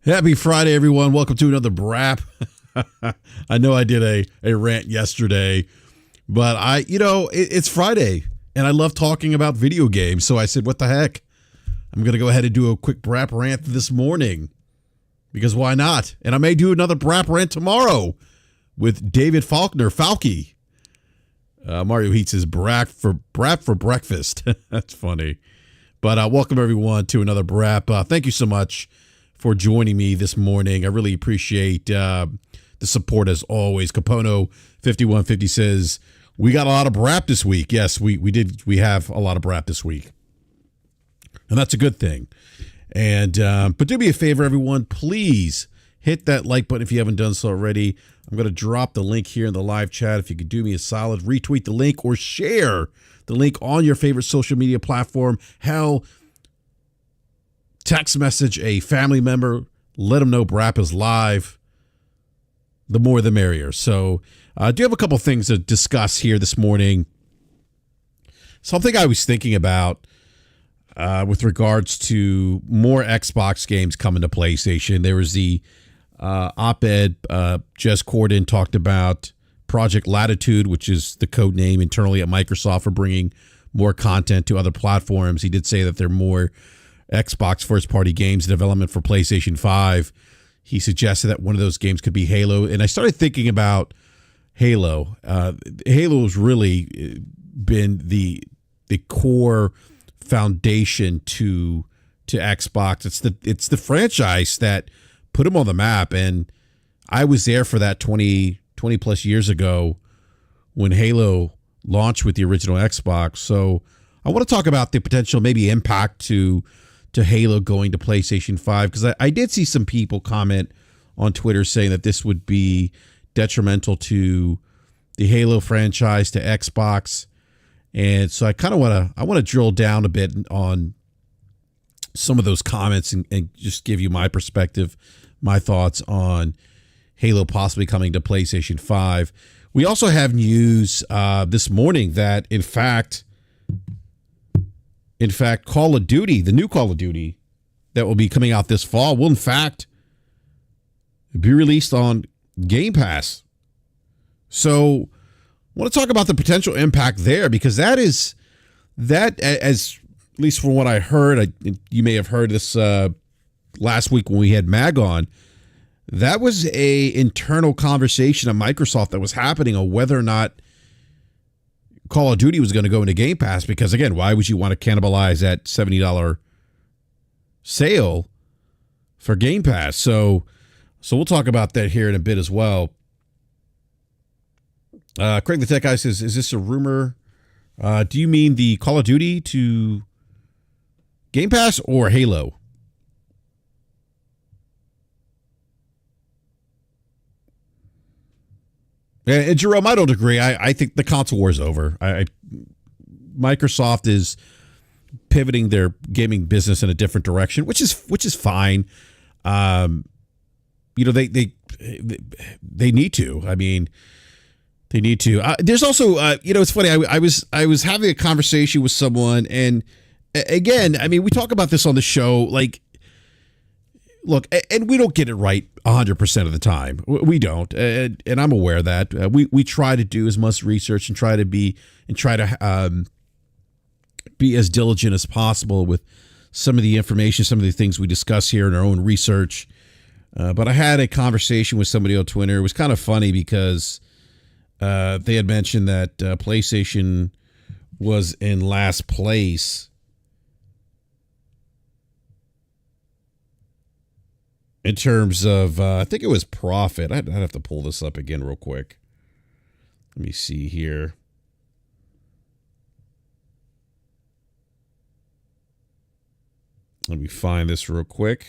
Happy Friday, everyone. Welcome to another BRAP. I know I did a rant yesterday, but it's Friday and I love talking about video games. So I said, what the heck? I'm going to go ahead and do a quick BRAP rant this morning because why not? And I may do another BRAP rant tomorrow with David Faulkner, Falky. Mario Heat says BRAP for breakfast. That's funny. But welcome everyone to another BRAP. Thank you so much for joining me this morning. I really appreciate the support as always. Capono 5150 says we got a lot of BRAP this week. Yes, we did. We have a lot of BRAP this week, and that's a good thing. And but do me a favor, everyone. Please hit that like button if you haven't done so already. I'm going to drop the link here in the live chat. If you could do me a solid, retweet the link or share the link on your favorite social media platform. Hell, text message a family member. Let them know BRAP is live. The more the merrier. So I do have a couple things to discuss here this morning. Something I was thinking about with regards to more Xbox games coming to PlayStation. There was the op-ed Jez Corden talked about Project Latitude, which is the code name internally at Microsoft for bringing more content to other platforms. He did say that there are more Xbox first-party games in development for PlayStation 5. He suggested that one of those games could be Halo, and I started thinking about Halo. Halo has really been the core foundation to Xbox. It's the franchise that put them on the map, and I was there for that 20 plus years ago when Halo launched with the original Xbox. So I want to talk about the potential maybe impact to Halo going to PlayStation 5, because I did see some people comment on Twitter saying that this would be detrimental to the Halo franchise, to Xbox. And so I kind of want to drill down a bit on some of those comments and just give you my perspective, my thoughts on Halo possibly coming to PlayStation 5. We also have news this morning that, in fact, Call of Duty, the new Call of Duty that will be coming out this fall, will in fact be released on GamePass. So I want to talk about the potential impact there, because that as at least from what I heard, you may have heard this last week when we had Mag on, that was a internal conversation at Microsoft that was happening on whether or not Call of Duty was going to go into Game Pass, because again, why would you want to cannibalize that $70 sale for Game Pass? So we'll talk about that here in a bit as well. Craig the Tech Guy says, is this a rumor? Do you mean the Call of Duty to Game Pass or Halo? And Jerome, I don't agree. I think the console war is over. Microsoft is pivoting their gaming business in a different direction, which is fine. They need to. I mean, they need to. There's also, it's funny. I was having a conversation with someone, and again, I mean, we talk about this on the show, like. Look, and we don't get it right 100% of the time. We don't, and I'm aware of that. We try to do as much research and try to be as diligent as possible with some of the information, some of the things we discuss here in our own research. But I had a conversation with somebody on Twitter. It was kind of funny because they had mentioned that PlayStation was in last place in terms of, I think it was profit. I'd have to pull this up again real quick. Let me see here. Let me find this real quick.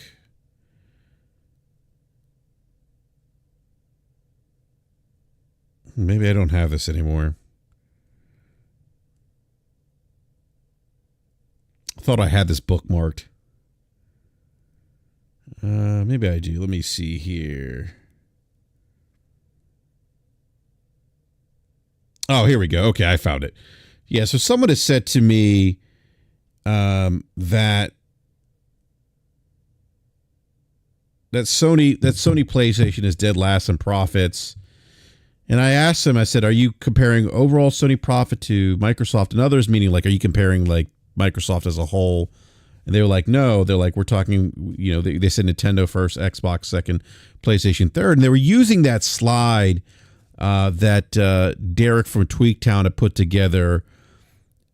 Maybe I don't have this anymore. I thought I had this bookmarked. Maybe I do. Let me see here. Oh, here we go. Okay, I found it. Yeah, so someone has said to me that Sony PlayStation is dead last in profits. And I asked him, I said, are you comparing overall Sony profit to Microsoft and others? Meaning, like, are you comparing like Microsoft as a whole? And they were like, no. They're like, we're talking, they said Nintendo first, Xbox second, PlayStation third. And they were using that slide that Derek from Tweaktown had put together.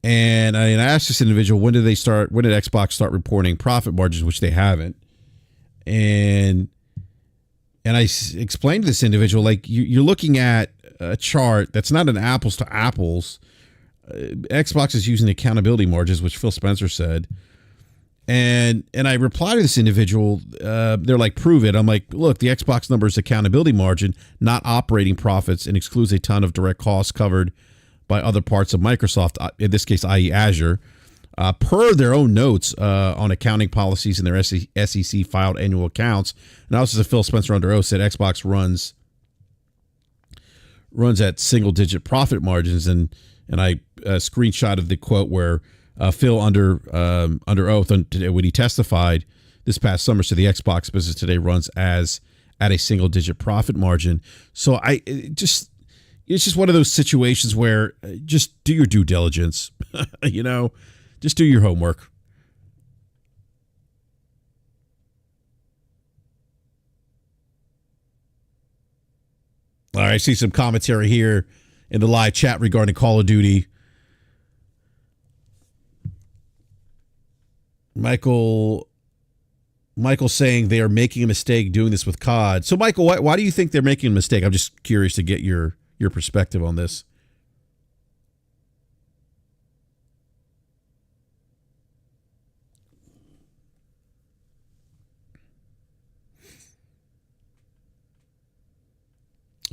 And I asked this individual, when did Xbox start reporting profit margins, which they haven't. And I explained to this individual, like, you're looking at a chart that's not an apples to apples. Xbox is using accountability margins, which Phil Spencer said. And I replied to this individual, they're like, prove it. I'm like, look, the Xbox number is accountability margin, not operating profits, and excludes a ton of direct costs covered by other parts of Microsoft, in this case, i.e. Azure. Per their own notes on accounting policies in their SEC filed annual accounts. And also, Phil Spencer under oath said Xbox runs at single digit profit margins. And I screenshot of the quote where Phil under oath when he testified this past summer said the Xbox business today runs at a single digit profit margin. So it's just one of those situations where just do your due diligence, Just do your homework. All right, I see some commentary here in the live chat regarding Call of Duty. Michael saying they are making a mistake doing this with COD. So, Michael, why do you think they're making a mistake? I'm just curious to get your perspective on this.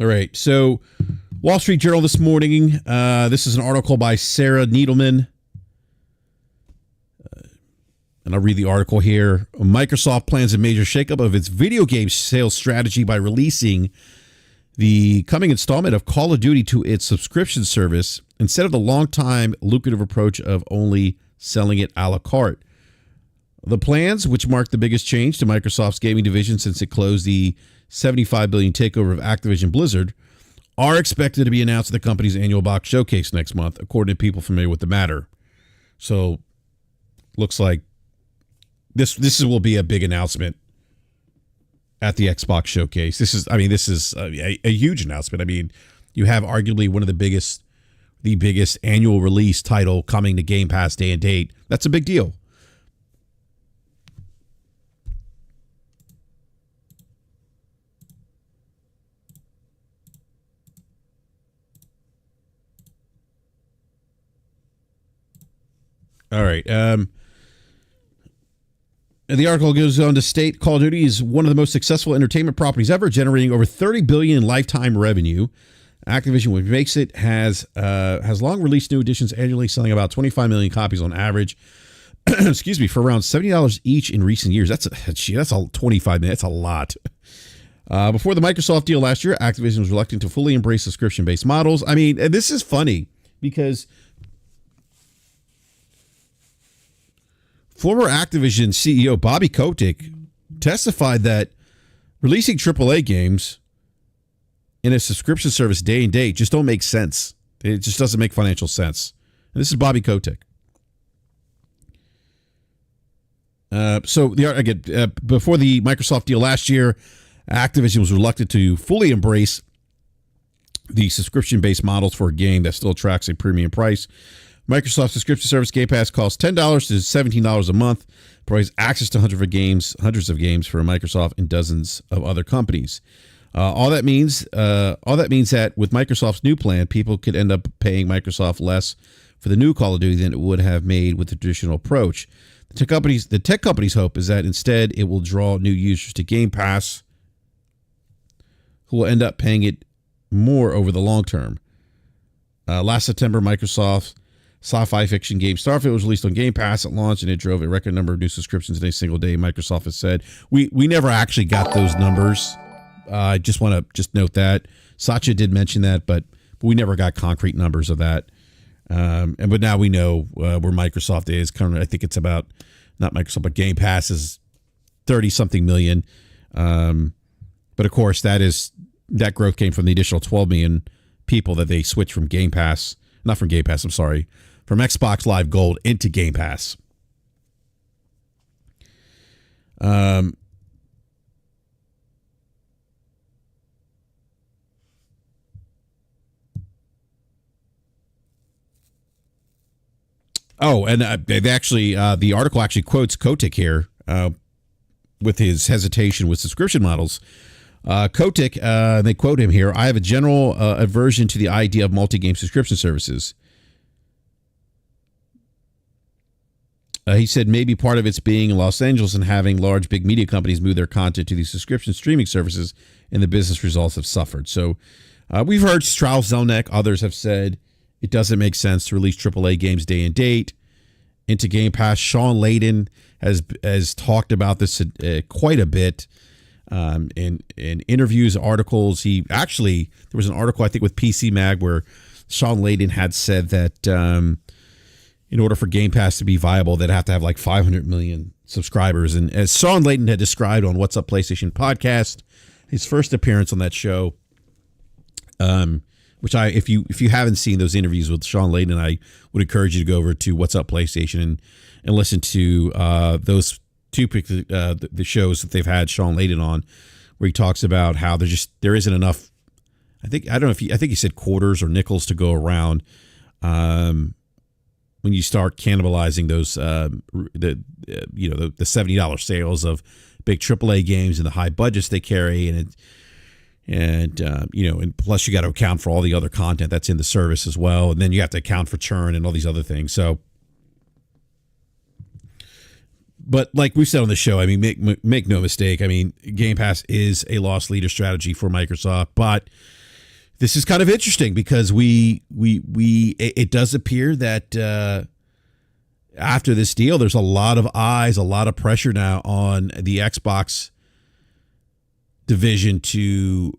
All right, so Wall Street Journal this morning. This is an article by Sarah Needleman. And I'll read the article here. Microsoft plans a major shakeup of its video game sales strategy by releasing the coming installment of Call of Duty to its subscription service instead of the long-time lucrative approach of only selling it a la carte. The plans, which mark the biggest change to Microsoft's gaming division since it closed the $75 billion takeover of Activision Blizzard, are expected to be announced at the company's annual box showcase next month, according to people familiar with the matter. So, looks like this will be a big announcement at the Xbox showcase. This is a huge announcement. I mean, you have arguably one of the biggest annual release title coming to Game Pass day and date. That's a big deal. All right. And the article goes on to state Call of Duty is one of the most successful entertainment properties ever, generating over $30 billion in lifetime revenue. Activision, which makes it, has long released new editions annually, selling about 25 million copies on average. Excuse me, for around $70 each in recent years. That's all 25 minutes. That's a lot. Before the Microsoft deal last year, Activision was reluctant to fully embrace subscription-based models. I mean, this is funny because former Activision CEO Bobby Kotick testified that releasing AAA games in a subscription service day and date just don't make sense. It just doesn't make financial sense. And this is Bobby Kotick. Before the Microsoft deal last year, Activision was reluctant to fully embrace the subscription-based models for a game that still attracts a premium price. Microsoft's subscription service Game Pass costs $10 to $17 a month, provides access to hundreds of games for Microsoft and dozens of other companies. All that means that with Microsoft's new plan, people could end up paying Microsoft less for the new Call of Duty than it would have made with the traditional approach. The tech company's hope is that instead it will draw new users to Game Pass, who will end up paying it more over the long term. Last September, Microsoft's sci-fi fiction game Starfield was released on Game Pass at launch, and it drove a record number of new subscriptions in a single day. Microsoft has said we never actually got those numbers. I just want to note that Satya did mention that, but we never got concrete numbers of that. But now we know where Microsoft is. Currently, I think it's about not Microsoft, but Game Pass is 30 something million. But of course, that growth came from the additional 12 million people that they switched from Game Pass, not from Game Pass, I'm sorry, from Xbox Live Gold into Game Pass. Oh, and they've actually, the article actually quotes Kotick here with his hesitation with subscription models. Kotick, they quote him here, "I have a general aversion to the idea of multi-game subscription services." He said maybe part of it's being in Los Angeles and having large big media companies move their content to these subscription streaming services, and the business results have suffered. So we've heard Strauss Zelnick, others have said it doesn't make sense to release AAA games day and date into Game Pass. Sean Layden has talked about this quite a bit in interviews, articles. There was an article I think with PC Mag where Sean Layden had said that in order for Game Pass to be viable, they'd have to have like 500 million subscribers. And as Sean Layden had described on What's Up PlayStation podcast, his first appearance on that show, which if you haven't seen those interviews with Sean Layden, I would encourage you to go over to What's Up PlayStation and listen to those two the shows that they've had Sean Layden on, where he talks about how there isn't enough. I think he said quarters or nickels to go around when you start cannibalizing those the $70 sales of big AAA games and the high budgets they carry, and plus you got to account for all the other content that's in the service as well, and then you have to account for churn and all these other things. So, but like we said on the show, I mean, make no mistake. I mean, Game Pass is a loss leader strategy for Microsoft, but this is kind of interesting because it does appear that after this deal, there's a lot of eyes, a lot of pressure now on the Xbox division to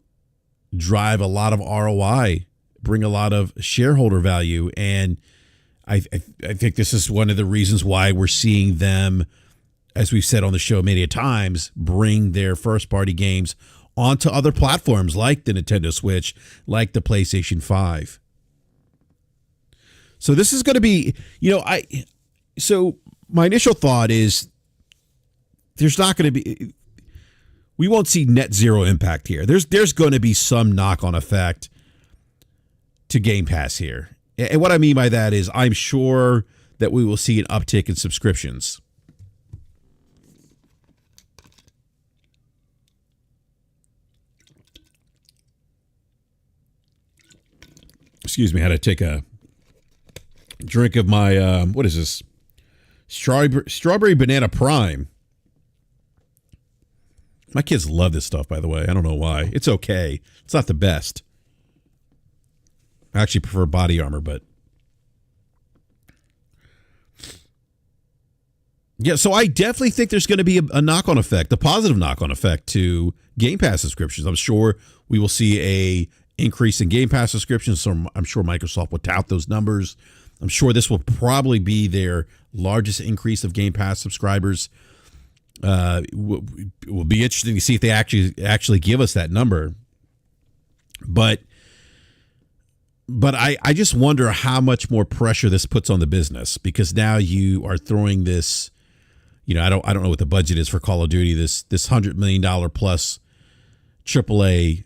drive a lot of ROI, bring a lot of shareholder value, and I think this is one of the reasons why we're seeing them, as we've said on the show many times, bring their first-party games onto other platforms like the Nintendo Switch, like the PlayStation 5. So this is going to be, so my initial thought is there's not going to be, we won't see net zero impact here. There's going to be some knock-on effect to Game Pass here. And what I mean by that is I'm sure that we will see an uptick in subscriptions. Excuse me, I had to take a drink of my, what is this? Strawberry Banana Prime. My kids love this stuff, by the way. I don't know why. It's okay. It's not the best. I actually prefer Body Armor, but yeah, so I definitely think there's going to be a knock-on effect, a positive knock-on effect to Game Pass subscriptions. I'm sure we will see a increase in Game Pass subscriptions, so I'm sure Microsoft will tout those numbers. I'm sure this will probably be their largest increase of Game Pass subscribers. It will be interesting to see if they actually give us that number. But I just wonder how much more pressure this puts on the business, because now you are throwing this, I don't know what the budget is for Call of Duty, this $100 million plus AAA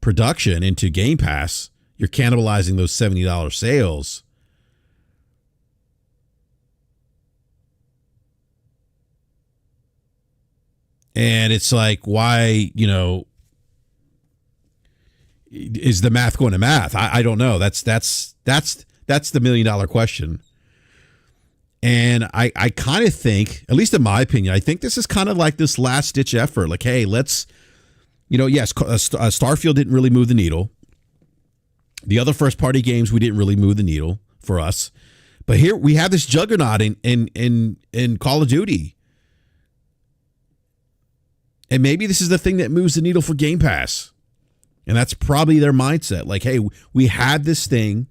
production into Game Pass. You're cannibalizing those $70 sales. And it's like, why, is the math going to math? I don't know. That's the $1 million question. And I kind of think, at least in my opinion, I think this is kind of like this last ditch effort. Like, hey, let's, yes, Starfield didn't really move the needle. The other first party games, we didn't really move the needle for us. But here we have this juggernaut in Call of Duty. And maybe this is the thing that moves the needle for Game Pass. And that's probably their mindset. Like, hey, we had this thing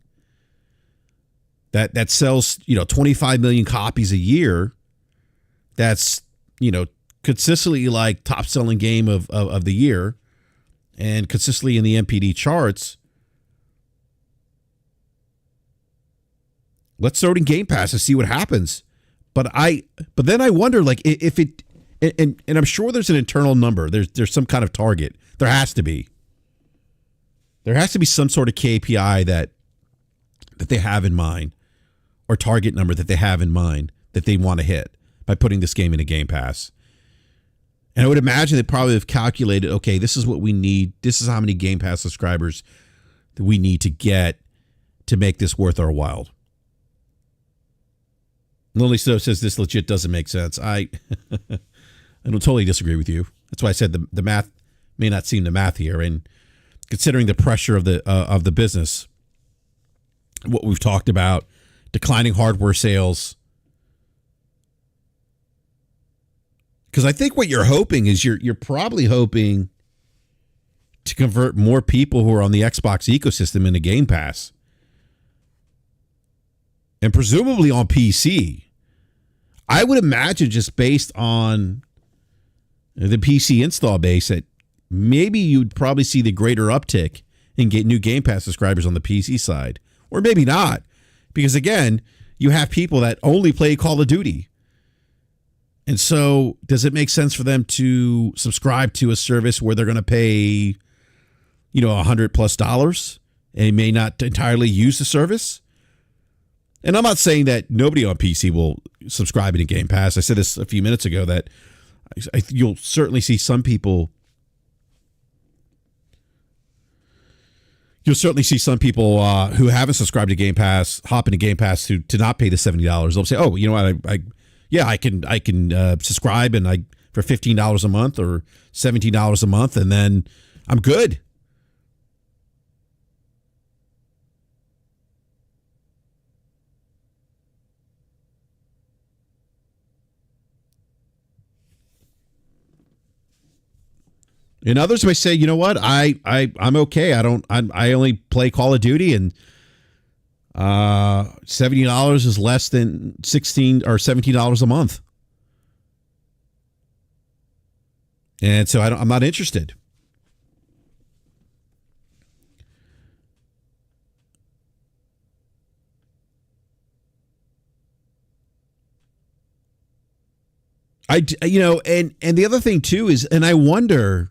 that sells, 25 million copies a year. That's, consistently like top selling game of the year and consistently in the MPD charts. Let's throw it in Game Pass and see what happens. But then I wonder, like, if it, and I'm sure there's an internal number. There's some kind of target. There has to be. There has to be some sort of KPI that they have in mind, or target number that they have in mind that they want to hit by putting this game in a Game Pass. And I would imagine they probably have calculated, okay, this is what we need. This is how many Game Pass subscribers that we need to get to make this worth our while. Lonely Stove says this legit doesn't make sense. I don't totally disagree with you. That's why I said the math may not seem the math here. And considering the pressure of the business, what we've talked about, declining hardware sales. Because I think what you're hoping is you're probably hoping to convert more people who are on the Xbox ecosystem into Game Pass. And presumably on PC. I would imagine, just based on the PC install base, that maybe you'd probably see the greater uptick in get new Game Pass subscribers on the PC side. Or maybe not. Because again, you have people that only play Call of Duty. And so does it make sense for them to subscribe to a service where they're going to pay, $100+ and may not entirely use the service? And I'm not saying that nobody on PC will subscribe to Game Pass. I said this a few minutes ago, that you'll certainly see some people. You'll certainly see some people who haven't subscribed to Game Pass hop into Game Pass to not pay the $70. They'll say, "Oh, you know what? I can subscribe and for $15 a month or $17 a month, and then I'm good." And others may say, you know what, I'm okay. I only play Call of Duty, and $70 is less than $16 or $17 a month, and so I'm not interested. And the other thing too is, and I wonder,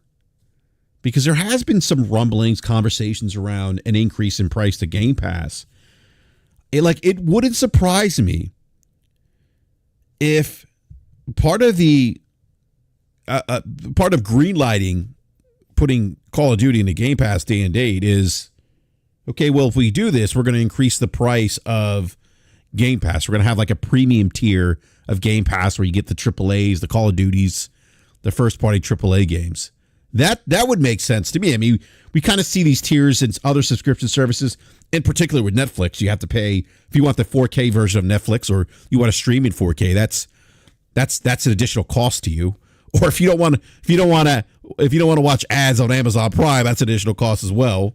because there has been some rumblings, conversations around an increase in price to Game Pass. It wouldn't surprise me if part of greenlighting putting Call of Duty into Game Pass day and date is, okay, well, if we do this, we're going to increase the price of Game Pass. We're going to have like a premium tier of Game Pass where you get the AAAs, the Call of Duties, the first-party AAA games. That would make sense to me. I mean, we kind of see these tiers in other subscription services, in particular with Netflix. You have to pay if you want the 4K version of Netflix, or you want to stream in 4K. That's an additional cost to you. Or if you don't want to watch ads on Amazon Prime, that's an additional cost as well.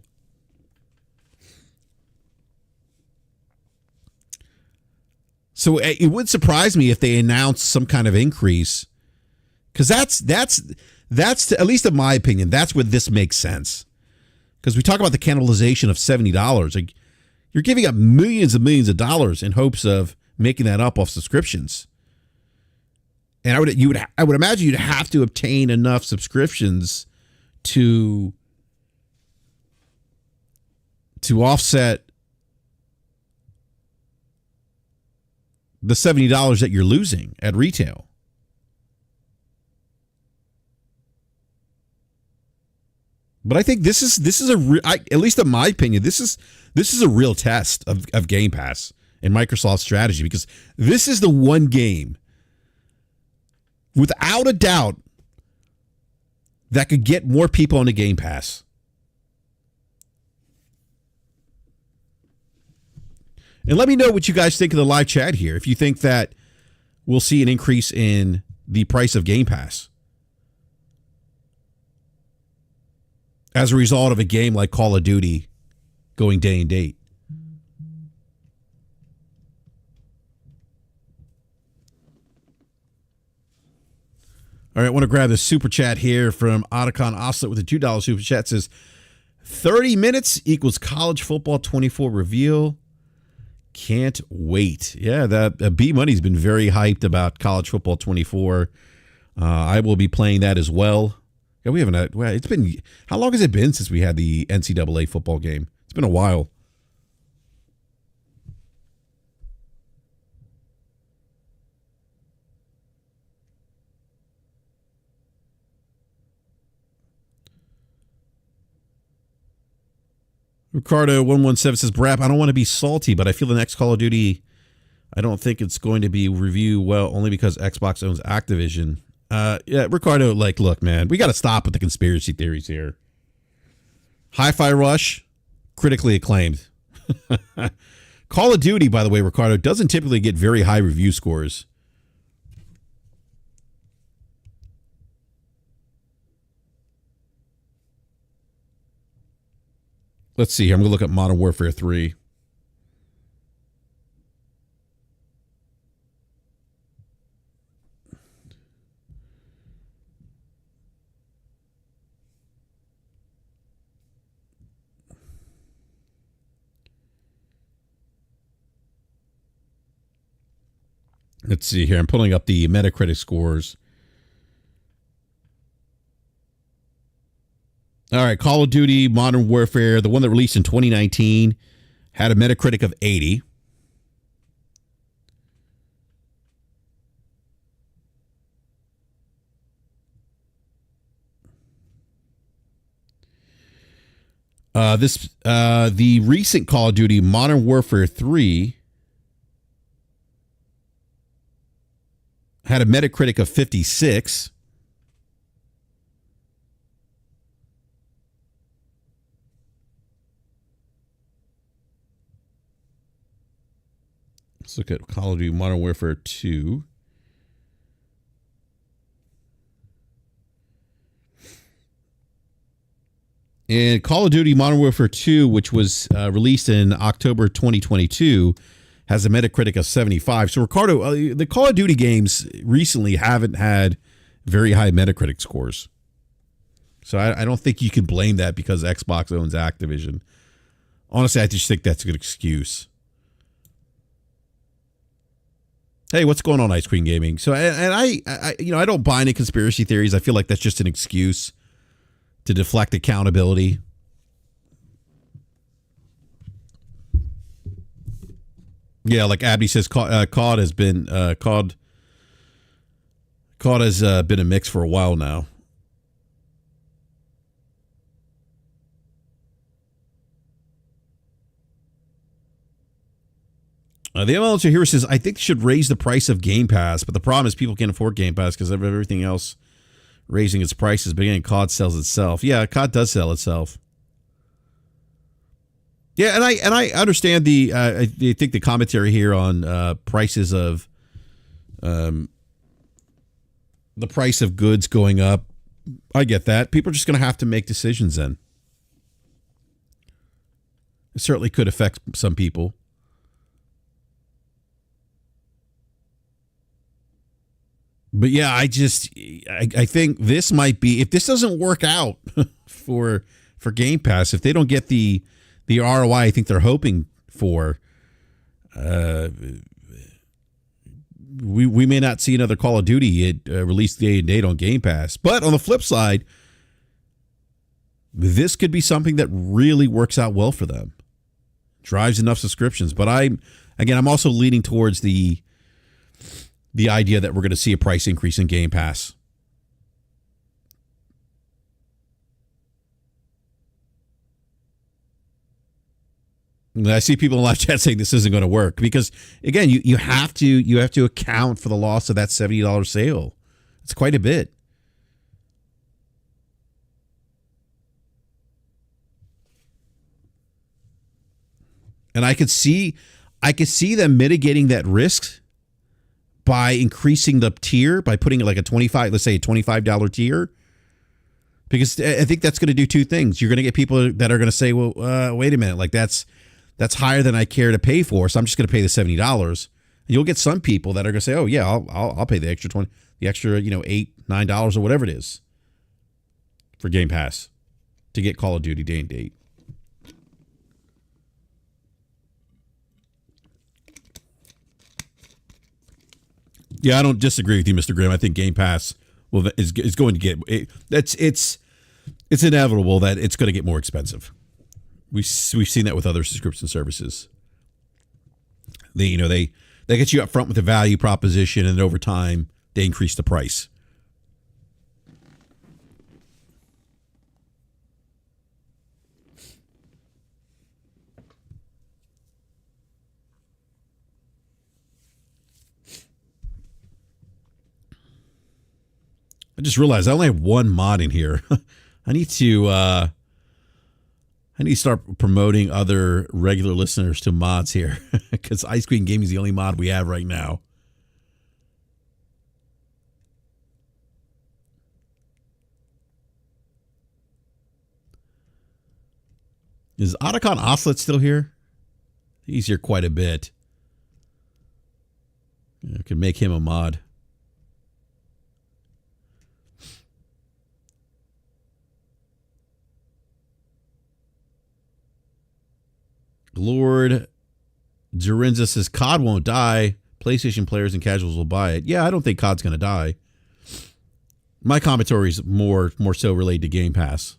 So it would surprise me if they announced some kind of increase, because that's at least in my opinion, that's where this makes sense. Because we talk about the cannibalization of $70, like you're giving up millions and millions of dollars in hopes of making that up off subscriptions. And I would imagine you'd have to obtain enough subscriptions to offset the $70 that you're losing at retail. But I think this is at least in my opinion, this is a real test of Game Pass and Microsoft's strategy, because this is the one game, without a doubt, that could get more people on the Game Pass. And let me know what you guys think of the live chat here. If you think that we'll see an increase in the price of Game Pass as a result of a game like Call of Duty going day and date. All right, I want to grab this super chat here from Otacon Oslet with a $2 super chat. It says 30 minutes equals college football 24 reveal. Can't wait. Yeah, that B Money's been very hyped about college football 24. I will be playing that as well. Yeah, we haven't had, well, it's been, how long has it been since we had the NCAA football game? It's been a while. Ricardo117 says, BRAP, I don't want to be salty, but I feel the next Call of Duty, I don't think it's going to be reviewed well only because Xbox owns Activision. Yeah, Ricardo, like, look, man, we got to stop with the conspiracy theories here. Hi-Fi Rush, critically acclaimed. Call of Duty, by the way, Ricardo, doesn't typically get very high review scores. Let's see here. I'm going to look at Modern Warfare 3. Let's see here. I'm pulling up the Metacritic scores. All right, Call of Duty Modern Warfare, the one that released in 2019, had a Metacritic of 80. The recent Call of Duty Modern Warfare 3 had a Metacritic of 56. Let's look at Call of Duty Modern Warfare 2. And Call of Duty Modern Warfare 2, which was released in October 2022, has a Metacritic of 75. So, Ricardo, the Call of Duty games recently haven't had very high Metacritic scores. So I don't think you can blame that because Xbox owns Activision. Honestly, I just think that's a good excuse. Hey, what's going on, Ice Queen Gaming? So, and I don't buy any conspiracy theories. I feel like that's just an excuse to deflect accountability. Yeah, like Abby says, COD has been COD has been a mix for a while now. The MLH here says, I think they should raise the price of Game Pass, but the problem is people can't afford Game Pass because of everything else raising its prices. But again, COD sells itself. Yeah, COD does sell itself. Yeah, and I understand the I think the commentary here on prices of the price of goods going up. I get that. People are just going to have to make decisions then. It certainly could affect some people. But yeah, I think this might be, if this doesn't work out for Game Pass, if they don't get the ROI I think they're hoping for, we may not see another Call of Duty released day and date on Game Pass. But on the flip side, this could be something that really works out well for them, drives enough subscriptions. But I'm also leaning towards the idea that we're going to see a price increase in Game Pass. And I see people in live chat saying this isn't going to work because, again, you have to account for the loss of that $70 sale. It's quite a bit. And I could see them mitigating that risk by increasing the tier, by putting like a $25 tier, because I think that's going to do two things. You're going to get people that are going to say, well, wait a minute, like that's higher than I care to pay for, so I'm just going to pay the $70. And you'll get some people that are going to say, oh yeah, I'll pay the extra 20. the extra, $8, $9 or whatever it is for Game Pass to get Call of Duty day and date. Yeah, I don't disagree with you, Mr. Grimm. I think Game Pass is going to get it's inevitable that it's going to get more expensive. We've seen that with other subscription services. They get you up front with a value proposition, and then over time they increase the price. I just realized I only have one mod in here. I need to start promoting other regular listeners to mods here because Ice Queen Gaming is the only mod we have right now. Is Otacon Oslet still here? He's here quite a bit. I could make him a mod. Lord Durinza says COD won't die. PlayStation players and casuals will buy it. Yeah, I don't think COD's going to die. My commentary is more so related to Game Pass.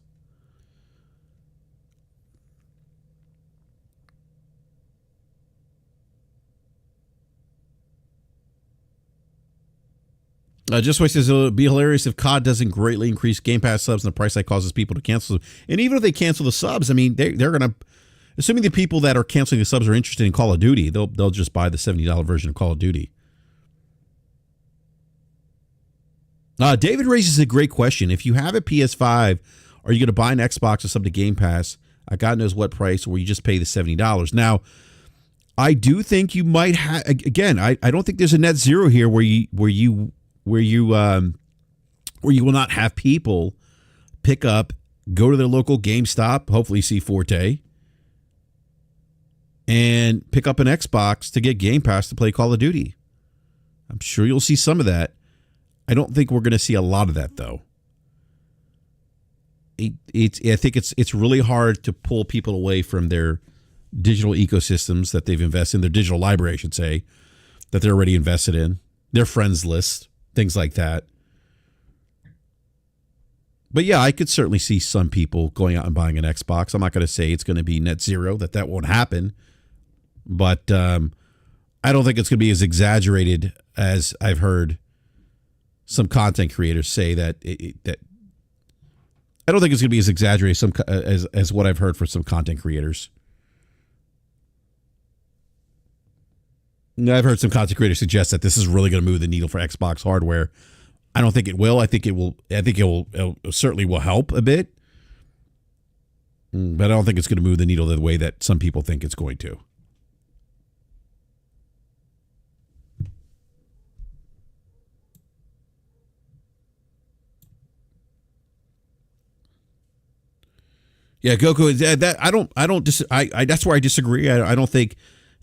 Just Wait says it'll be hilarious if COD doesn't greatly increase Game Pass subs and the price that causes people to cancel them. And even if they cancel the subs, I mean, they're going to, assuming the people that are canceling the subs are interested in Call of Duty, they'll just buy the $70 version of Call of Duty. David raises a great question. If you have a PS5, are you going to buy an Xbox or sub to Game Pass at God knows what price, or will you just pay the $70? Now, I do think you might have. Again, I don't think there's a net zero here where you will not have people pick up, go to their local GameStop, hopefully see Forte, and pick up an Xbox to get Game Pass to play Call of Duty. I'm sure you'll see some of that. I don't think we're going to see a lot of that, though. I think it's really hard to pull people away from their digital ecosystems that they've invested in, their digital library, I should say, that they're already invested in, their friends list, things like that. But yeah, I could certainly see some people going out and buying an Xbox. I'm not going to say it's going to be net zero, that won't happen. But I don't think it's going to be as exaggerated as I've heard some content creators say that I don't think it's going to be as exaggerated as what I've heard from some content creators. I've heard some content creators suggest that this is really going to move the needle for Xbox hardware. I don't think it will. I think it will. I think it certainly will help a bit, but I don't think it's going to move the needle the way that some people think it's going to. Yeah, Goku. That's where I disagree. I don't think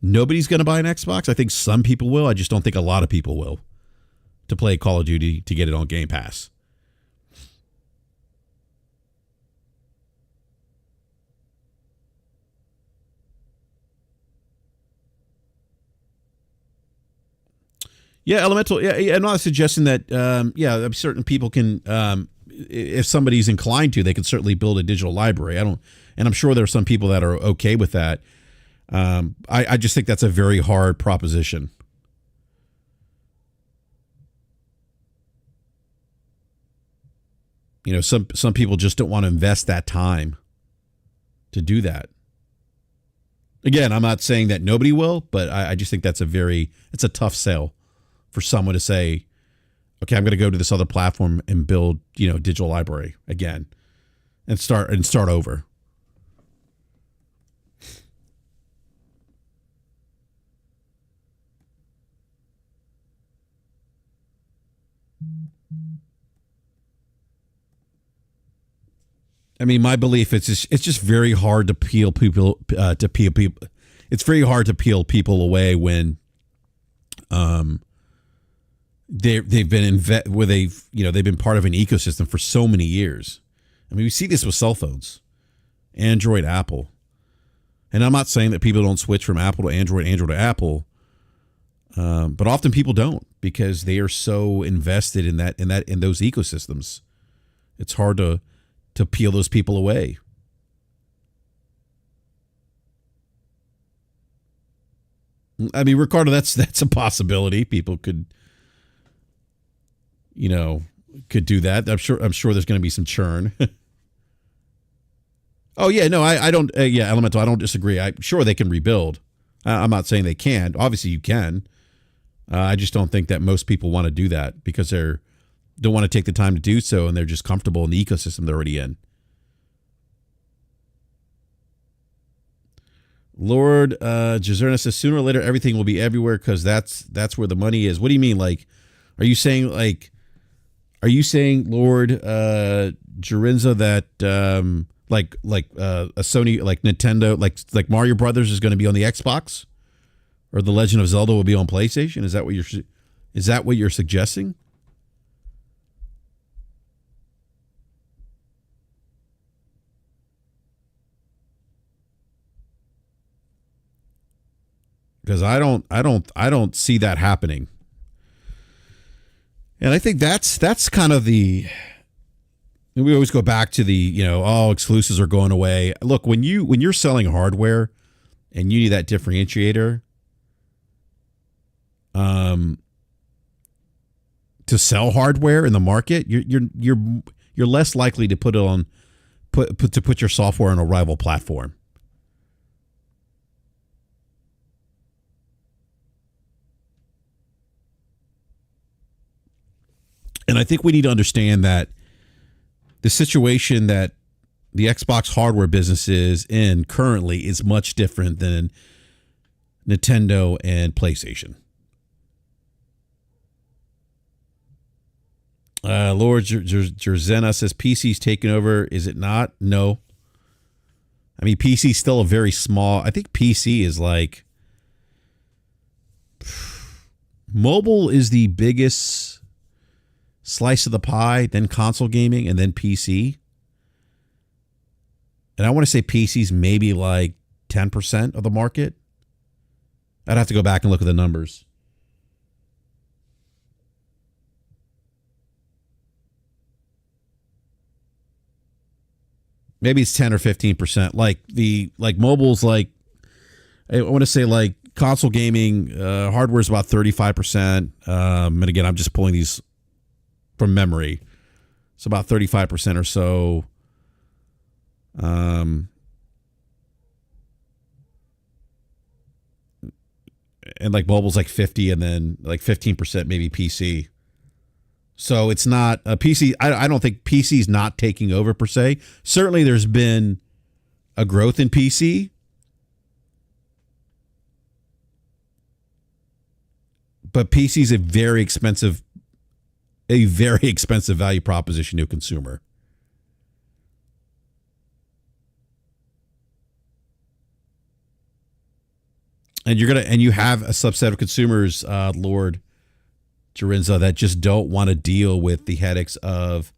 nobody's going to buy an Xbox. I think some people will. I just don't think a lot of people will to play Call of Duty to get it on Game Pass. Yeah, Elemental. Yeah, I'm not suggesting that. Certain people can. If somebody's inclined to, they can certainly build a digital library. And I'm sure there are some people that are okay with that. I just think that's a very hard proposition. Some people just don't want to invest that time to do that. Again, I'm not saying that nobody will, but I just think it's a tough sell for someone to say, okay, I'm going to go to this other platform and build, a digital library again and start over. I mean, my belief is it's just very hard to peel people It's very hard to peel people away when they've been where they've been part of an ecosystem for so many years. I mean, we see this with cell phones, Android, Apple, and I'm not saying that people don't switch from Apple to Android, Android to Apple, but often people don't because they are so invested in those ecosystems. It's hard to peel those people away. I mean, Ricardo, that's a possibility. People could do that. I'm sure there's going to be some churn. Oh yeah, no, I don't. Yeah, Elemental, I don't disagree. I'm sure they can rebuild. I'm not saying they can't. Obviously, you can. I just don't think that most people want to do that because don't want to take the time to do so, and they're just comfortable in the ecosystem they're already in. Lord Jazerna says sooner or later everything will be everywhere because that's where the money is. What do you mean? Like, are you saying Lord Jarinza that a Sony, like Nintendo, like Mario Brothers is going to be on the Xbox, or The Legend of Zelda will be on PlayStation? Is that what you're suggesting? Because I don't see that happening. And I think that's kind of we always go back to exclusives are going away. Look, when you're selling hardware and you need that differentiator to sell hardware in the market, you're less likely to put your software on a rival platform. And I think we need to understand that the situation that the Xbox hardware business is in currently is much different than Nintendo and PlayStation. Lord Jerzena says PC's taking over. Is it not? No. I mean, PC's still a very small. I think PC is like mobile is the biggest slice of the pie, then console gaming, and then PC. And I want to say PC's maybe like 10% of the market. I'd have to go back and look at the numbers. Maybe it's 10 or 15%. Like mobile's like, I want to say like console gaming, hardware is about 35%. And again, I'm just pulling these from memory. It's about 35% or so. And like mobile's like 50, and then like 15% maybe PC. So it's not a PC. I don't think PC's not taking over per se. Certainly there's been a growth in PC. But PC is a very expensive value proposition to a consumer. And you have a subset of consumers, Lord Jarinza, that just don't want to deal with the headaches of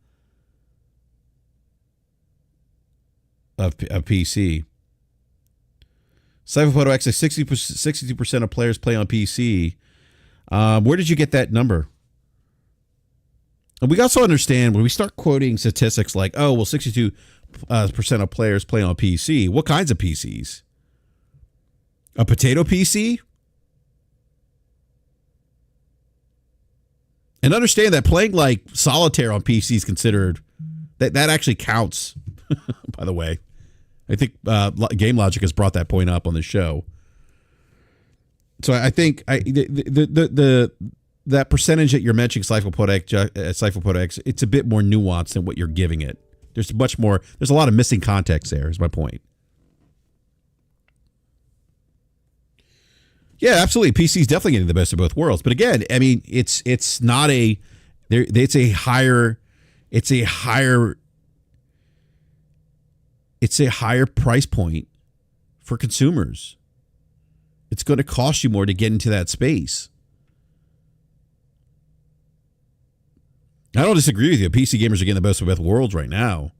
PC. Cypherphoto X says 62% of players play on PC. Where did you get that number? And we also understand when we start quoting statistics like, 62% of players play on PC. What kinds of PCs? A potato PC? And understand that playing like solitaire on PC is considered, that actually counts, by the way. I think Game Logic has brought that point up on the show. So I think that percentage that you're mentioning, Cypherpod X, it's a bit more nuanced than what you're giving it. There's a lot of missing context there, is my point. Yeah, absolutely. PC is definitely getting the best of both worlds. But again, I mean, it's a higher price point for consumers. It's going to cost you more to get into that space. I don't disagree with you. PC gamers are getting the best of both worlds right now.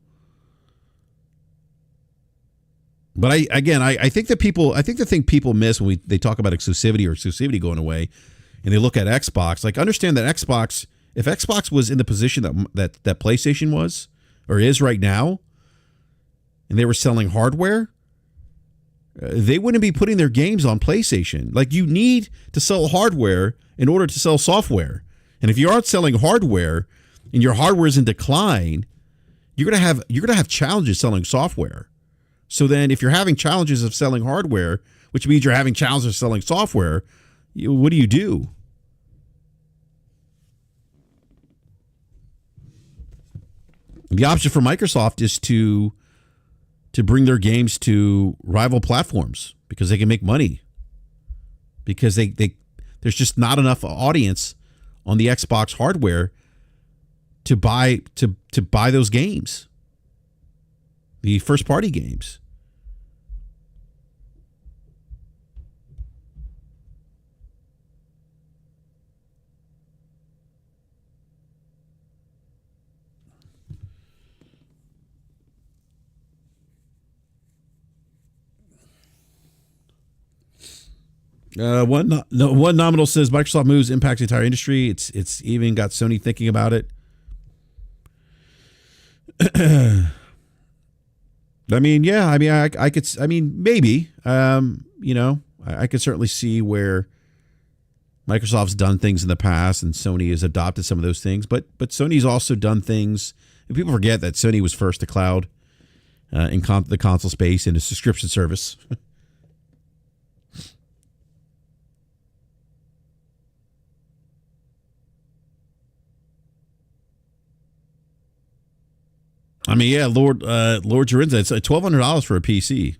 But I think the thing people miss when they talk about exclusivity going away, and they look at Xbox, like understand that Xbox, if Xbox was in the position that PlayStation was or is right now, and they were selling hardware, they wouldn't be putting their games on PlayStation. Like, you need to sell hardware in order to sell software. And if you aren't selling hardware and your hardware is in decline, you're gonna have challenges selling software. So then if you're having challenges of selling hardware, which means you're having challenges of selling software, what do you do? The option for Microsoft is to bring their games to rival platforms because they can make money. Because there's just not enough audience on the Xbox hardware to buy those games. The first party games. One nominal says Microsoft moves impacts the entire industry. It's even got Sony thinking about it. I mean, yeah. I mean, I could. I mean, maybe. I could certainly see where Microsoft's done things in the past, and Sony has adopted some of those things. But Sony's also done things. And people forget that Sony was first to cloud in the console space in a subscription service. I mean, yeah, Lord Jorinza, it's $1,200 for a PC.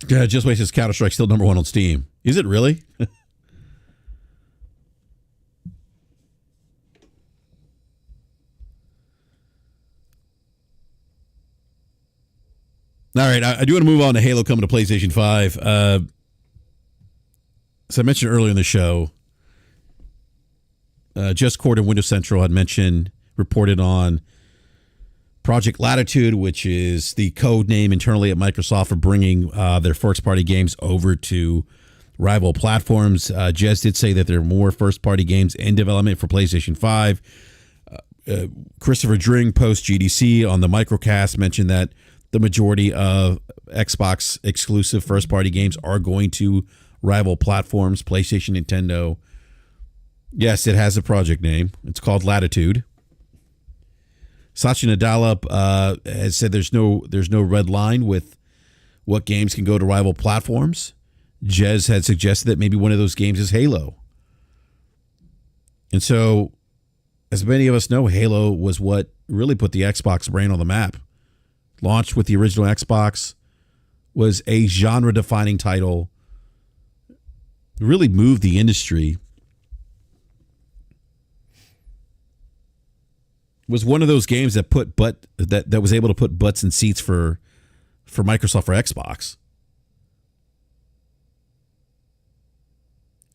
Yeah, Just Wait says Counter-Strike still number one on Steam. Is it really? All right, I do want to move on to Halo coming to PlayStation 5. As I mentioned earlier in the show, Just Cord and Windows Central had reported on Project Latitude, which is the code name internally at Microsoft for bringing their first-party games over to rival platforms. Jez did say that there are more first-party games in development for PlayStation 5. Christopher Dring, post-GDC on the Microcast, mentioned that the majority of Xbox exclusive first-party games are going to rival platforms, PlayStation, Nintendo. Yes, it has a project name. It's called Latitude. Satya Nadella has said there's no red line with what games can go to rival platforms. Jez had suggested that maybe one of those games is Halo. And so, as many of us know, Halo was what really put the Xbox brand on the map. Launched with the original Xbox, was a genre-defining title, really moved the industry. Was one of those games that that was able to put butts in seats for Microsoft for Xbox.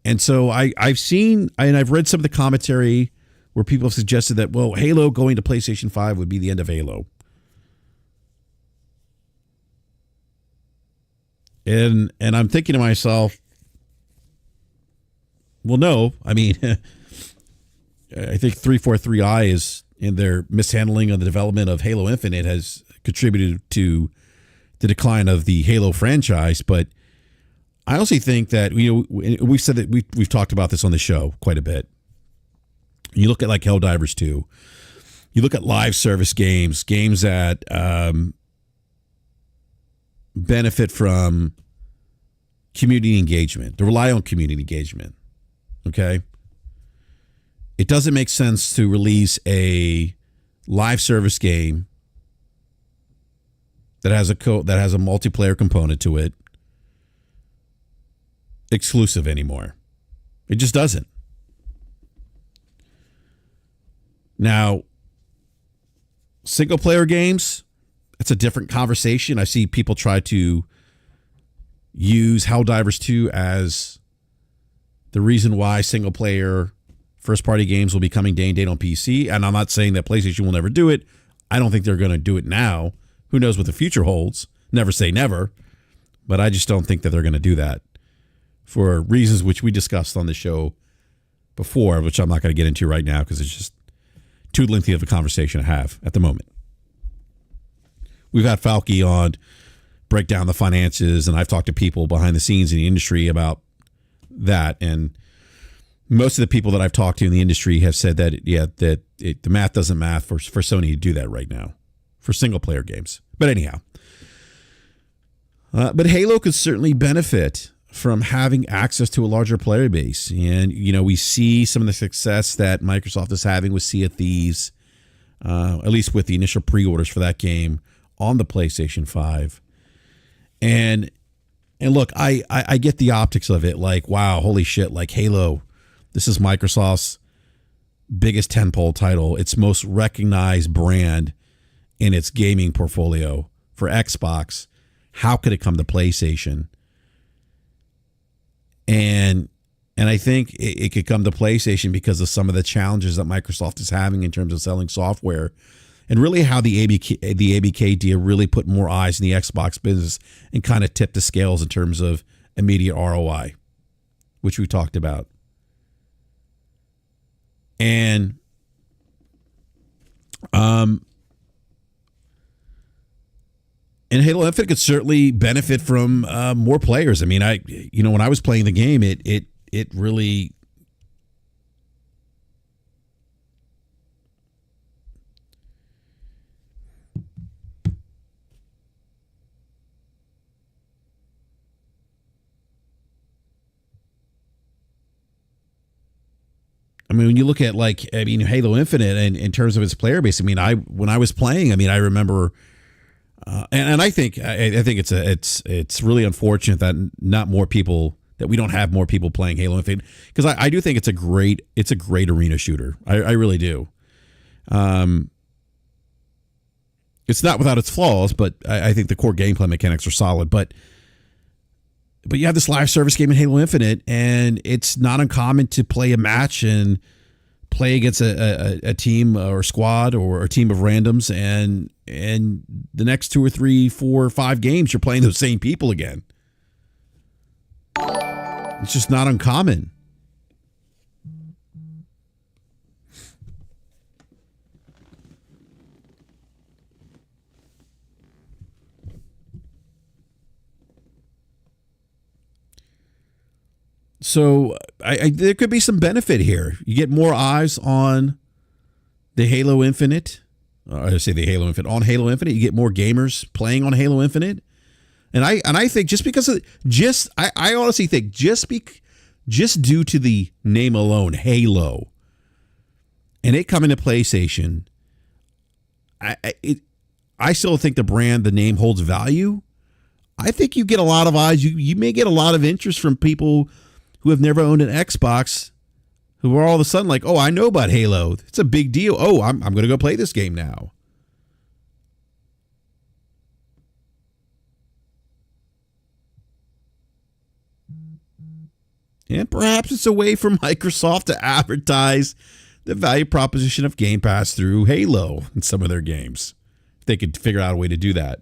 And so I've read some of the commentary where people have suggested that, well, Halo going to PlayStation 5 would be the end of Halo. And I'm thinking to myself, well, no. I mean, I think 343i is in their mishandling of the development of Halo Infinite has contributed to the decline of the Halo franchise. But I also think that, we've said that we've talked about this on the show quite a bit. You look at like Helldivers 2. You look at live service games that benefit from community engagement. They rely on community engagement. Okay? It doesn't make sense to release a live service game that has a multiplayer component to it exclusive anymore. It just doesn't. Now, single player games, It's a different conversation. I see people try to use Helldivers 2 as the reason why single player first party games will be coming day and date on PC. And I'm not saying that PlayStation will never do it. I don't think they're going to do it now. Who knows what the future holds? Never say never. But I just don't think that they're going to do that for reasons which we discussed on the show before, which I'm not going to get into right now because it's just too lengthy of a conversation to have at the moment. We've had Falky on, break down the finances, and I've talked to people behind the scenes in the industry about that. And most of the people that I've talked to in the industry have said that, the math doesn't math for Sony to do that right now for single player games. But anyhow, but Halo could certainly benefit from having access to a larger player base. And, we see some of the success that Microsoft is having with Sea of Thieves, at least with the initial pre-orders for that game on the PlayStation 5. And look, I get the optics of it. Like, wow, holy shit, like Halo, this is Microsoft's biggest tentpole title, its most recognized brand in its gaming portfolio for Xbox. How could it come to PlayStation? And I think it could come to PlayStation because of some of the challenges that Microsoft is having in terms of selling software, and really how the ABK deal really put more eyes in the Xbox business and kind of tipped the scales in terms of immediate ROI, which we talked about. And Halo Infinite could certainly benefit from more players. I mean, when I was playing the game, it really, when you look at Halo Infinite and in terms of its player base, when I was playing, I remember. And I think it's really unfortunate that we don't have more people playing Halo Infinite, because I do think it's a great arena shooter. I really do. It's not without its flaws, but I think the core gameplay mechanics are solid. But you have this live service game in Halo Infinite, and it's not uncommon to play a match and play against a team or squad or a team of randoms, and the next 2 or 3, 4 or 5 games you're playing those same people again. It's just not uncommon. So there could be some benefit here. You get more eyes on the Halo Infinite. On Halo Infinite. You get more gamers playing on Halo Infinite. And I think I honestly think just due to the name alone, Halo, and it coming to PlayStation, I still think the name holds value. I think you get a lot of eyes. You may get a lot of interest from people who have never owned an Xbox, who are all of a sudden like, oh, I know about Halo. It's a big deal. Oh, I'm going to go play this game now. And perhaps it's a way for Microsoft to advertise the value proposition of Game Pass through Halo in some of their games. If they could figure out a way to do that.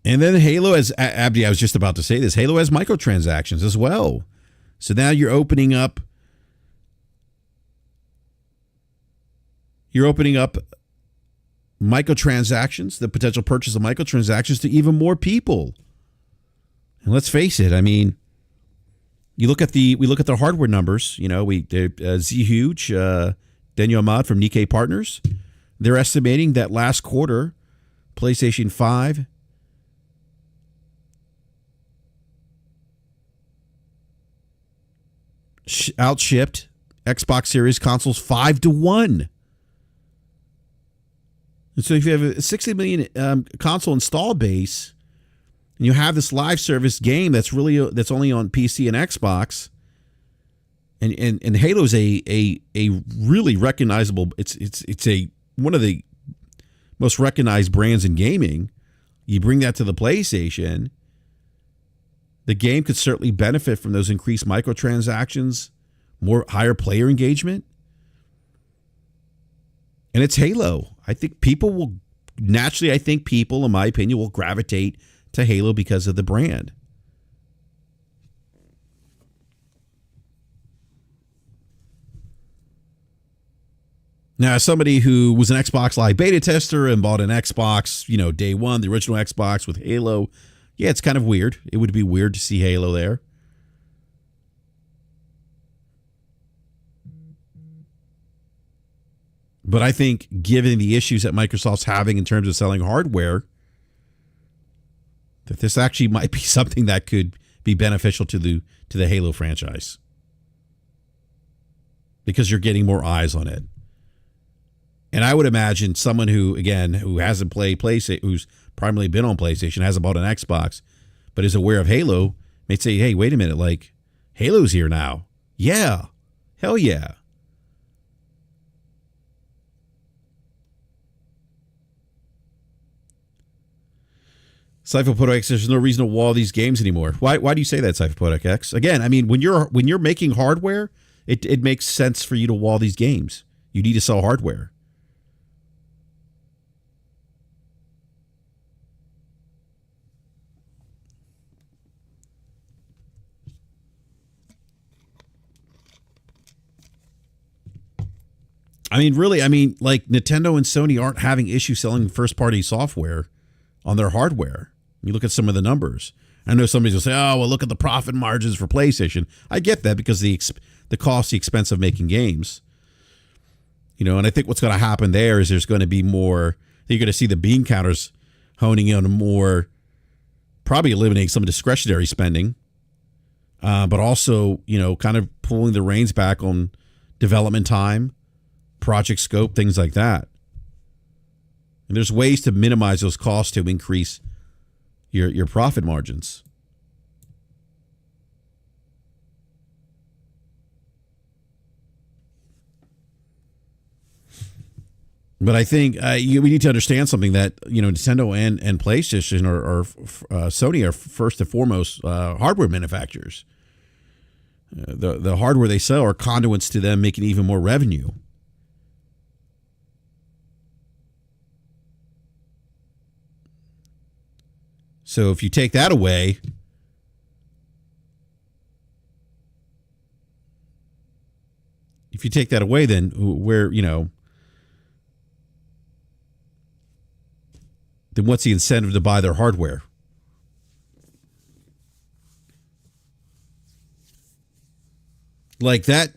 And then Halo has, Abdi, I was just about to say this, Halo has microtransactions as well. So now you're opening up microtransactions, the potential purchase of microtransactions to even more people. And let's face it, we look at the hardware numbers, Z Huge, Daniel Ahmad from Nikkei Partners, they're estimating that last quarter, PlayStation 5 outshipped Xbox Series consoles 5-1. And so if you have a 60 million console install base, and you have this live service game that's only on PC and Xbox, And Halo's a really recognizable. It's a one of the most recognized brands in gaming. You bring that to the PlayStation, the game could certainly benefit from those increased microtransactions, more higher player engagement. And it's Halo. I think people will naturally, in my opinion, will gravitate to Halo because of the brand. Now, as somebody who was an Xbox Live beta tester and bought an Xbox, day one, the original Xbox with Halo, yeah, it's kind of weird. It would be weird to see Halo there. But I think given the issues that Microsoft's having in terms of selling hardware, that this actually might be something that could be beneficial to the Halo franchise. Because you're getting more eyes on it. And I would imagine someone who hasn't played PlayStation, who's primarily been on PlayStation, hasn't bought an Xbox, but is aware of Halo, may say, hey, wait a minute, like, Halo's here now. Yeah. Hell yeah. Cypherpodic X, there's no reason to wall these games anymore. Why do you say that, Cypherpodic X? Again, I mean, when you're making hardware, it makes sense for you to wall these games. You need to sell hardware. I mean, really, like Nintendo and Sony aren't having issues selling first-party software on their hardware. You look at some of the numbers. I know somebody's going to say, oh, well, look at the profit margins for PlayStation. I get that because the cost, the expense of making games. And I think what's going to happen there is there's going to be more, you're going to see the bean counters honing in on more, probably eliminating some discretionary spending, but also, kind of pulling the reins back on development time, project scope, things like that. And there's ways to minimize those costs to increase your profit margins. But I think we need to understand something that, Nintendo and PlayStation or Sony are first and foremost hardware manufacturers. The hardware they sell are conduits to them making even more revenue. So if you take that away, then where, then what's the incentive to buy their hardware? Like that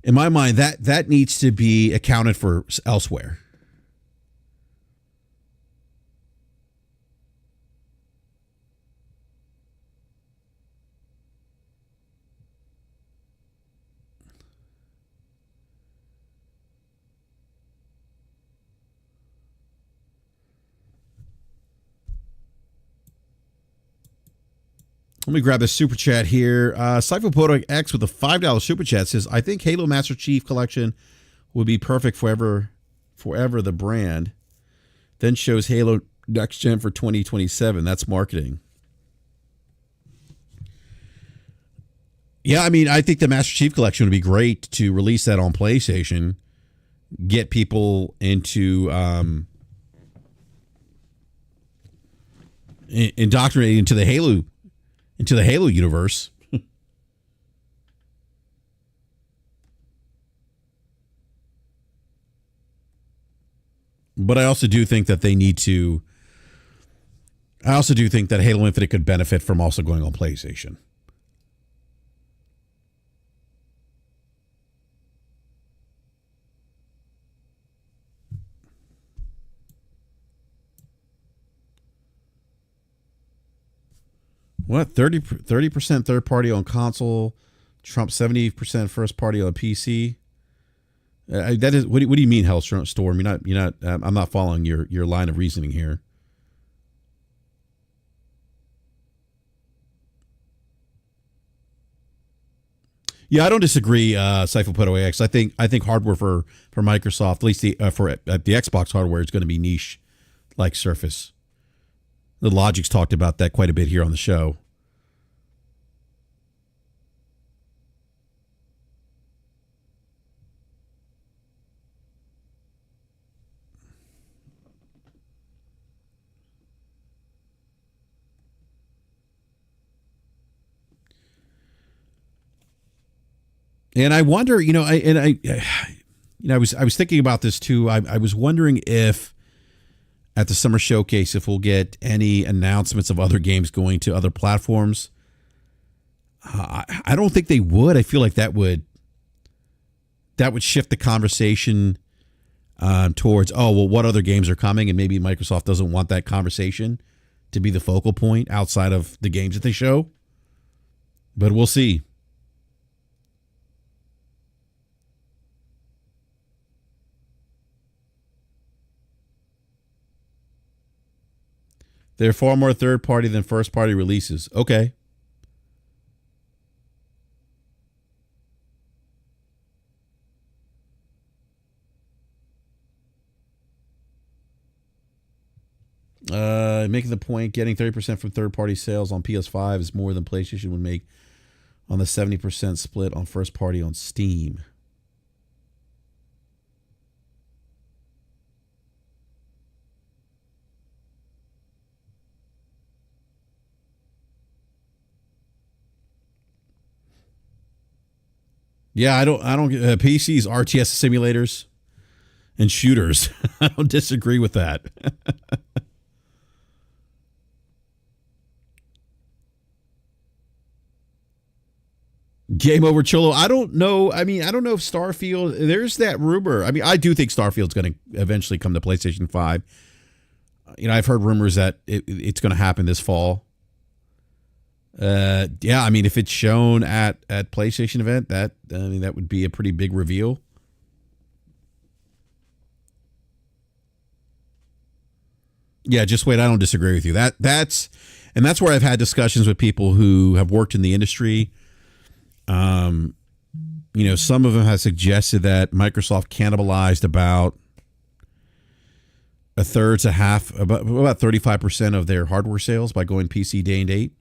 in my mind, that needs to be accounted for elsewhere. Let me grab this super chat here. Cypherpodic X with a $5 super chat says, I think Halo Master Chief Collection would be perfect forever the brand. Then shows Halo Next Gen for 2027. That's marketing. Yeah, I think the Master Chief Collection would be great to release that on PlayStation. Get people into indoctrinated into the Halo universe. But I also do think that Halo Infinite could benefit from also going on PlayStation. What? 30% third party on console, Trump 70% first party on PC. That is what do you mean, Hellstorm? You're not. I'm not following your line of reasoning here. Yeah, I don't disagree, Cypher X. I think hardware for Microsoft, at least the Xbox hardware, is going to be niche like Surface. The Logic's talked about that quite a bit here on the show. And I wonder, I was thinking about this too. I was wondering if at the summer showcase, if we'll get any announcements of other games going to other platforms. I don't think they would. I feel like that would shift the conversation towards, oh, well, what other games are coming? And maybe Microsoft doesn't want that conversation to be the focal point outside of the games that they show. But we'll see. They're far more third party than first party releases. Okay. Making the point, getting 30% from third party sales on PS5 is more than PlayStation would make on the 70% split on first party on Steam. Yeah, I don't PCs, RTS simulators, and shooters. I don't disagree with that. Game over Cholo. I don't know. I mean, I don't know if Starfield, there's that rumor. I mean, I do think Starfield's going to eventually come to PlayStation 5. I've heard rumors that it's going to happen this fall. Yeah, I mean, if it's shown at PlayStation event, that would be a pretty big reveal. Yeah, just wait. I don't disagree with you. That's where I've had discussions with people who have worked in the industry. Some of them have suggested that Microsoft cannibalized about a third to half, about 35% of their hardware sales by going PC day and date.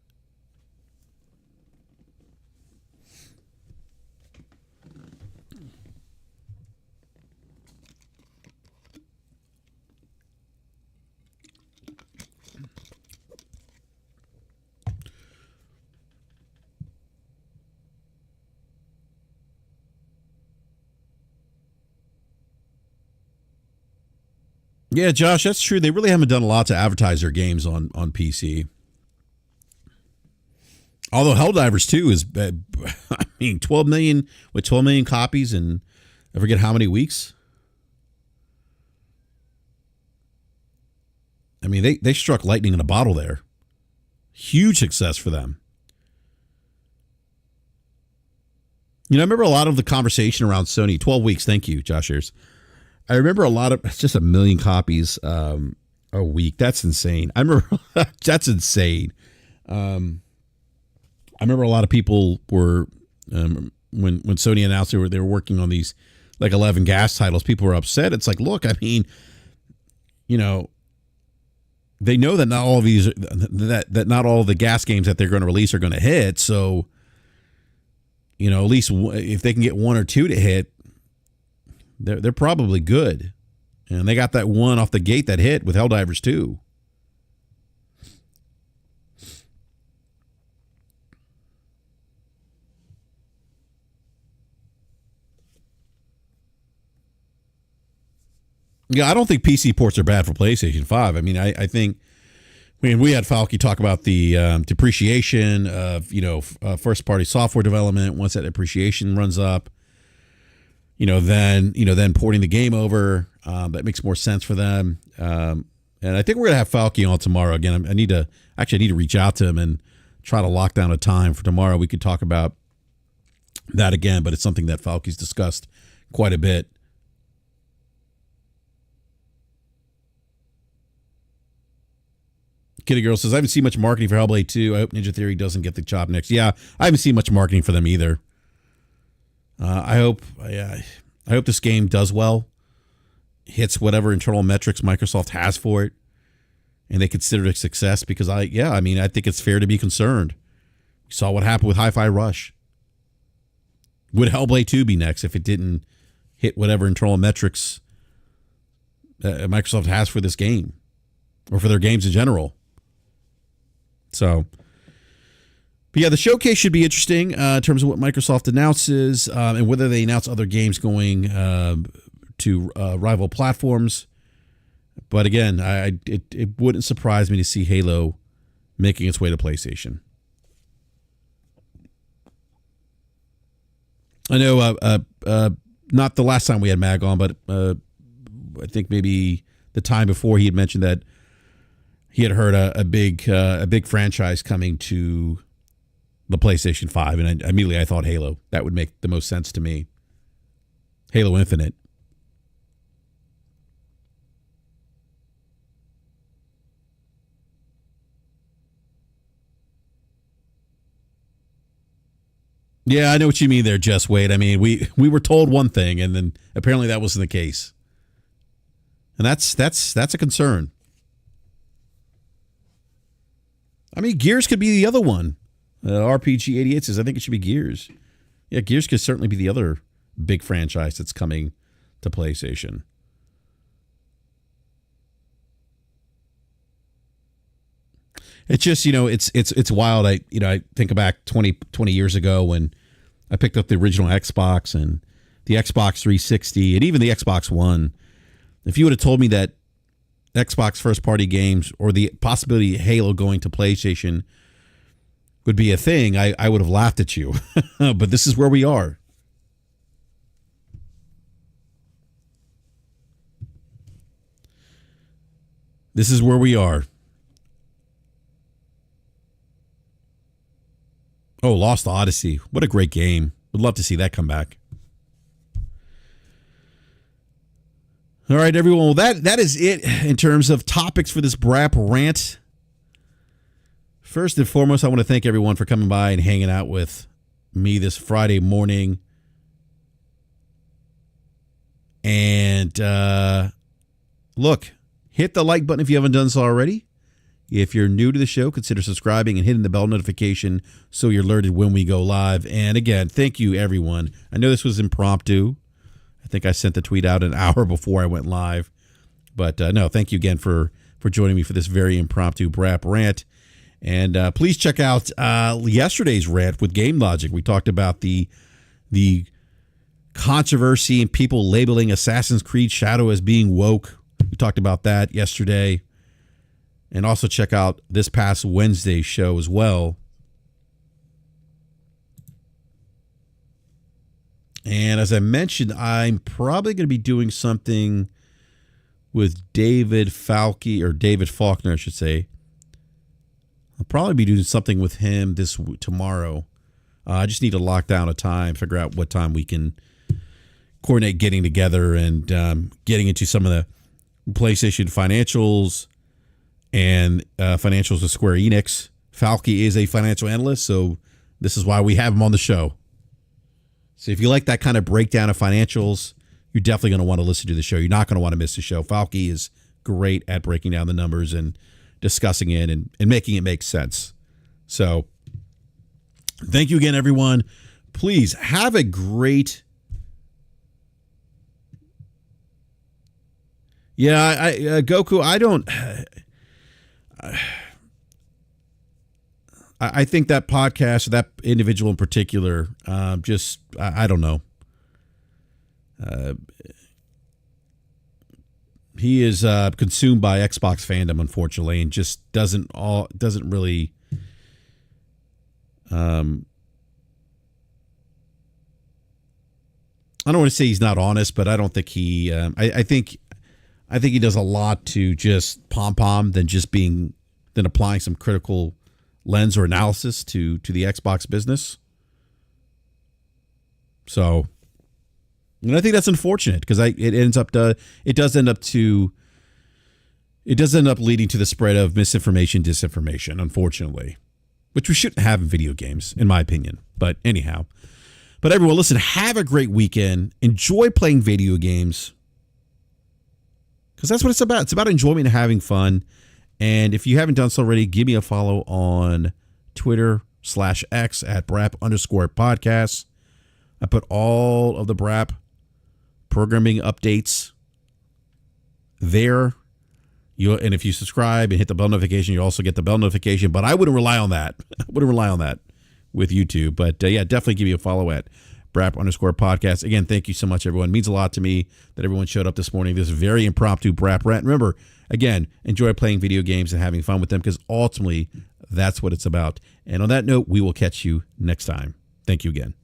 Yeah, Josh, that's true. They really haven't done a lot to advertise their games on PC. Although Helldivers 2 is, 12 million copies in I forget how many weeks. I mean, they struck lightning in a bottle there. Huge success for them. I remember a lot of the conversation around Sony. 12 weeks. Thank you, Josh Ayers. I remember a lot of, it's just 1 million copies a week. That's insane. I remember, that's insane. I remember a lot of people were, when Sony announced they were working on these like 11 gas titles, people were upset. It's like, look, I mean, they know that not all of these, that not all of the gas games that they're going to release are going to hit. So, at least if they can get one or two to hit, they're probably good. And they got that one off the gate that hit with Helldivers 2. Yeah, I don't think PC ports are bad for PlayStation 5. I mean, I think, we had Falky talk about the depreciation of, first party software development. Once that depreciation runs up, then porting the game over, that makes more sense for them. And I think we're going to have Falky on tomorrow. Again, I need to reach out to him and try to lock down a time for tomorrow. We could talk about that again, but it's something that Falky's discussed quite a bit. Kitty Girl says, I haven't seen much marketing for Hellblade 2. I hope Ninja Theory doesn't get the job next. Yeah, I haven't seen much marketing for them either. I hope this game does well, hits whatever internal metrics Microsoft has for it, and they consider it a success. Because I think it's fair to be concerned. We saw what happened with Hi-Fi Rush. Would Hellblade 2 be next if it didn't hit whatever internal metrics Microsoft has for this game, or for their games in general? So, but yeah, the showcase should be interesting in terms of what Microsoft announces, and whether they announce other games going to rival platforms. But again, it wouldn't surprise me to see Halo making its way to PlayStation. I know not the last time we had Mag on, but I think maybe the time before he had mentioned that he had heard a big franchise coming to the PlayStation 5, and immediately I thought Halo. That would make the most sense to me. Halo Infinite. Yeah, I know what you mean there, Jess Wade. I mean, we were told one thing, and then apparently that wasn't the case. And that's a concern. I mean, Gears could be the other one. RPG88 says, I think it should be Gears. Yeah, Gears could certainly be the other big franchise that's coming to PlayStation. It's just, it's wild. I think back 20 years ago when I picked up the original Xbox and the Xbox 360 and even the Xbox One. If you would have told me that Xbox first-party games or the possibility of Halo going to PlayStation would be a thing, I would have laughed at you. But this is where we are. This is where we are. Oh, Lost Odyssey. What a great game. Would love to see that come back. All right, everyone. Well, that is it in terms of topics for this BRAP rant. First and foremost, I want to thank everyone for coming by and hanging out with me this Friday morning. And look, hit the like button if you haven't done so already. If you're new to the show, consider subscribing and hitting the bell notification so you're alerted when we go live. And again, thank you, everyone. I know this was impromptu. I think I sent the tweet out an hour before I went live. But no, thank you again for joining me for this very impromptu BRAP rant. And please check out yesterday's rant with Game Logic. We talked about the controversy and people labeling Assassin's Creed Shadow as being woke. We talked about that yesterday. And also check out this past Wednesday's show as well. And as I mentioned, I'm probably going to be doing something with David Faulkner, I should say. I'll probably be doing something with him tomorrow. I just need to lock down a time, figure out what time we can coordinate getting together and getting into some of the PlayStation financials and financials with Square Enix. Falky is a financial analyst, so this is why we have him on the show. So if you like that kind of breakdown of financials, you're definitely going to want to listen to the show. You're not going to want to miss the show. Falky is great at breaking down the numbers and discussing it and making it make sense. So thank you again, everyone. Please have a great... Yeah, Goku, I think that podcast, that individual in particular, I don't know. He is consumed by Xbox fandom, unfortunately, and just doesn't really. I don't want to say he's not honest, but I don't think he. I think he does a lot to just pom than applying some critical lens or analysis to the Xbox business. So, and I think that's unfortunate because it does end up leading to the spread of misinformation, disinformation, unfortunately, which we shouldn't have in video games, in my opinion. But anyhow, But everyone, listen, have a great weekend. Enjoy playing video games. Because that's what it's about. It's about enjoyment and having fun. And if you haven't done so already, give me a follow on Twitter/X at BRAP_podcast. I put all of the BRAP programming updates there. And if you subscribe and hit the bell notification, you also get the bell notification. But I wouldn't rely on that. I wouldn't rely on that with YouTube. But yeah, definitely give me a follow at BRAP_podcast. Again, thank you so much, everyone. It means a lot to me that everyone showed up this morning. This very impromptu BRAP rant. Remember, again, enjoy playing video games and having fun with them, because ultimately that's what it's about. And on that note, we will catch you next time. Thank you again.